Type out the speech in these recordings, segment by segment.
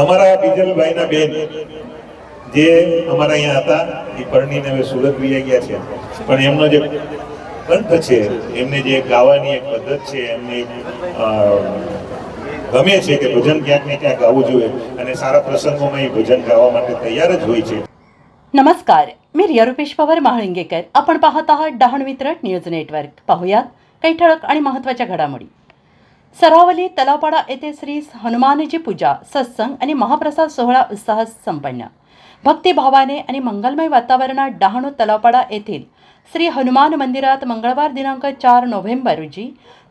અમારા બીજલભાઈના બેન જે અમારા અહીંયા હતા એ પરણીને હવે સુરત વહી ગયા છે, પણ એમનો જે કંઠ છે, એમને જે ગાવાની એક પદ્ધત છે, એમને ગમે છે કે ભજન ક્યાંક ને ક્યાંક गावं જોઈએ અને सारा प्रसंगों में भजन गावा માટે तयार જ હોય છે. नमस्कार, मी रिया रुपेश पवार महाळिंगेकर. आपण पाहत आहात डहाणू वितरण न्यूज नेटवर्क. पाहुयात काही ठळक आणि महत्त्वाच्या घडामोडी. सरावली तलावपाडा येथे श्री हनुमानजी पूजा, सत्संग आणि महाप्रसाद सोहळा उत्साहात संपन्न. भक्तिभावाने आणि मंगलमय वातावरणात डहाणू तलावपाडा येथील श्री हनुमान मंदिरात मंगळवार दिनांक 4 नोव्हेंबर रोजी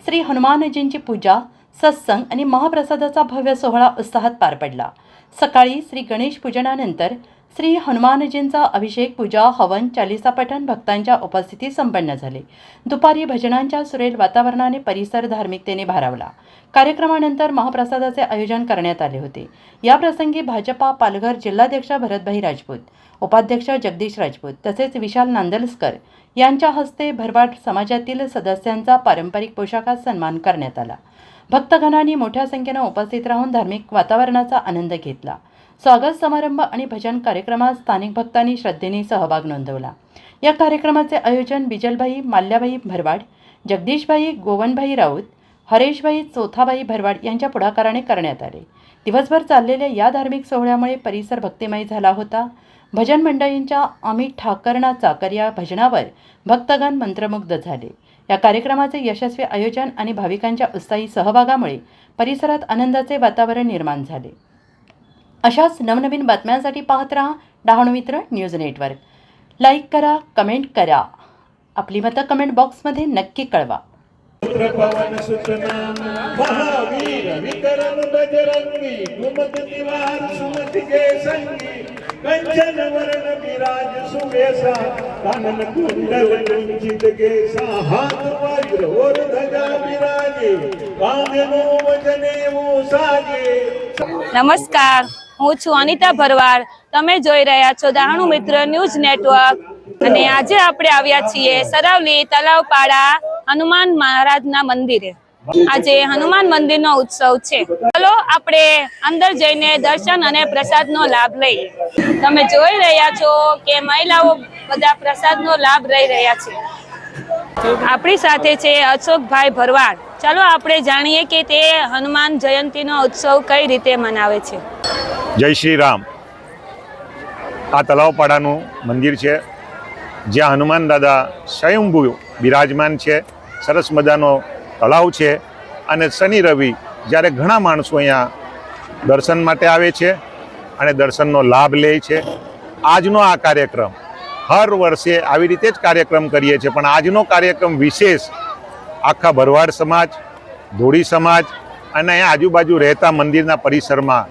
श्री हनुमानजींची पूजा, सत्संग आणि महाप्रसादाचा भव्य सोहळा उत्साहात पार पडला. सकाळी श्री गणेश पूजनानंतर श्री हनुमानजींचा अभिषेक, पूजा, हवन, चालिसा पठण भक्तांच्या उपस्थितीत संपन्न झाले. दुपारी भजनांच्या सुरेल वातावरणाने परिसर धार्मिकतेने भारावला. कार्यक्रमानंतर महाप्रसादाचे आयोजन करण्यात आले होते. या प्रसंगी भाजपा पालघर जिल्हाध्यक्ष भरतभाई राजपूत, उपाध्यक्ष जगदीश राजपूत तसेच विशाल नांदलस्कर यांच्या हस्ते भरवाड समाजातील सदस्यांचा पारंपरिक पोशाखात सन्मान करण्यात आला. भक्तगणांनी मोठ्या संख्येने उपस्थित राहून धार्मिक वातावरणाचा आनंद घेतला. स्वागत समारंभ आणि भजन कार्यक्रमात स्थानिक भक्तांनी श्रद्धेने सहभाग नोंदवला. या कार्यक्रमाचे आयोजन बिजलभाई माल्याभाई भरवाड, जगदीशभाई गोवनभाई राऊत, हरेशभाई चोथाभाई भरवाड यांच्या पुढाकाराने करण्यात आले. दिवसभर चाललेल्या या धार्मिक सोहळ्यामुळे परिसर भक्तिमय झाला होता. भजन मंडळींच्या आम्ही ठाकरना चाकर या भजनावर भक्तगण मंत्रमुग्ध झाले. या कार्यक्रमाचे यशस्वी आयोजन आणि भाविकांच्या उत्साही सहभागामुळे परिसरात आनंदाचे वातावरण निर्माण झाले. अशाच नवनवीन बातम्यांसाठी पाहत रहा डहाणू वितरण न्यूज नेटवर्क. लाईक करा, कमेंट करा, आपली मतं कमेंट बॉक्समध्ये नक्की कळवा. पवन सुतनाम महावीर विक्रम बजरंगी, कुमत निवार सुमति के संगी, कंचन वरण विराज सुवेशा, कानन कुंडल कुंचित केसा, हाथ वज्र और ध्वजा विराजे, कांधे वजने वो साजे. नमस्कार, હું છું અનિતા ભરવાડ. તમે જોઈ રહ્યા છો ડહાણુ મિત્ર ન્યૂઝ નેટવર્ક અને આજે આપણે આવ્યા છીએ સરાવલી તલાવપાડા હનુમાન મહારાજના મંદિરે. આજે હનુમાન મંદિરનો ઉત્સવ છે. ચાલો આપણે અંદર જઈને દર્શન અને પ્રસાદનો લાભ લઈએ. તમે જોઈ રહ્યા છો કે મહિલાઓ બધા પ્રસાદનો લાભ લઈ રહ્યા છે. આપણી સાથે છે અશોકભાઈ ભરવાડ. ચાલો આપણે જાણીએ કે તે હનુમાન જયંતીનો ઉત્સવ કઈ રીતે મનાવે છે. જય શ્રી રામ. આ તલાવપાડાનું મંદિર છે જ્યાં હનુમાન દાદા સ્વયંભૂ બિરાજમાન છે. સરસ મજાનો તળાવ છે અને શનિ રવિ જ્યારે ઘણા માણસો અહીંયા દર્શન માટે આવે છે અને દર્શનનો લાભ લે છે. આજનો આ કાર્યક્રમ હર વર્ષે આવી રીતે જ કાર્યક્રમ કરીએ છીએ, પણ આજનો કાર્યક્રમ વિશેષ આખા ભરવાડ સમાજ, ધોળી સમાજ અને અહીંયા આજુબાજુ રહેતા મંદિરના પરિસરમાં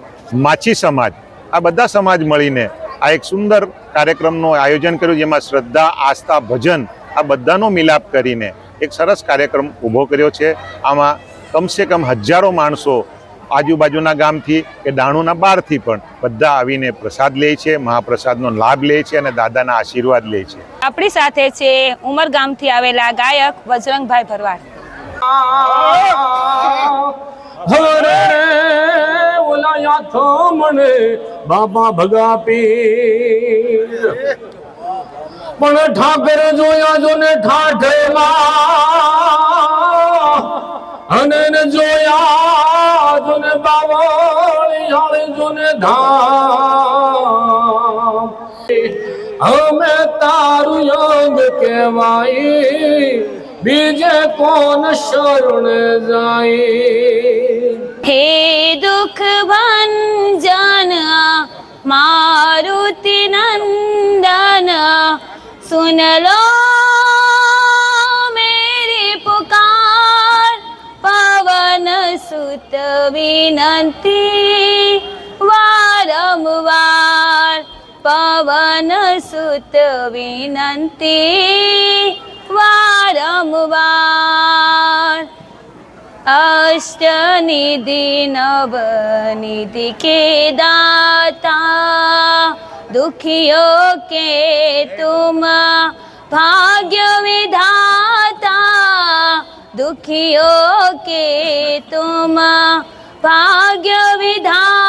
માછી સમાજ, આ બધા સમાજ મળીને આ એક સુંદર કાર્યક્રમનું આયોજન કર્યું, જેમાં શ્રદ્ધા, આસ્થા, ભજન આ બધાનો મિલાપ કરીને એક સરસ કાર્યક્રમ ઊભો કર્યો છે. આમાં કમસે કમ હજારો માણસો આજુબાજુના ગામથી કે ડહાણુના બહારથી પણ બધા આવીને પ્રસાદ લે છે, મહાપ્રસાદનો લાભ લે છે અને દાદાના આશીર્વાદ લે છે. આપણી સાથે છે ઉમરગામથી આવેલા ગાયક બજરંગભાઈ ભરવાડ. મને બાબા ભગા પીર પણ ઠાકર જોયા જો ને ઠાઠમાં અને જોયા જો ને બાવળિયાળી જો ને ધામ. અમે તારું અંગ કહેવાય, બીજે કોણ શરણ જાય. હે દુઃખ ભંજન મારુતિ નંદન, સુન લો મેરી પુકાર. પવન સુત વિનંતી વારંવાર, પવન સુત વિનંતી વારંવાર. अष्टनिधि नवनिधि के दाता, दुखियों के तुम भाग्य विधाता, दुखियों के तुम भाग्य विधाता.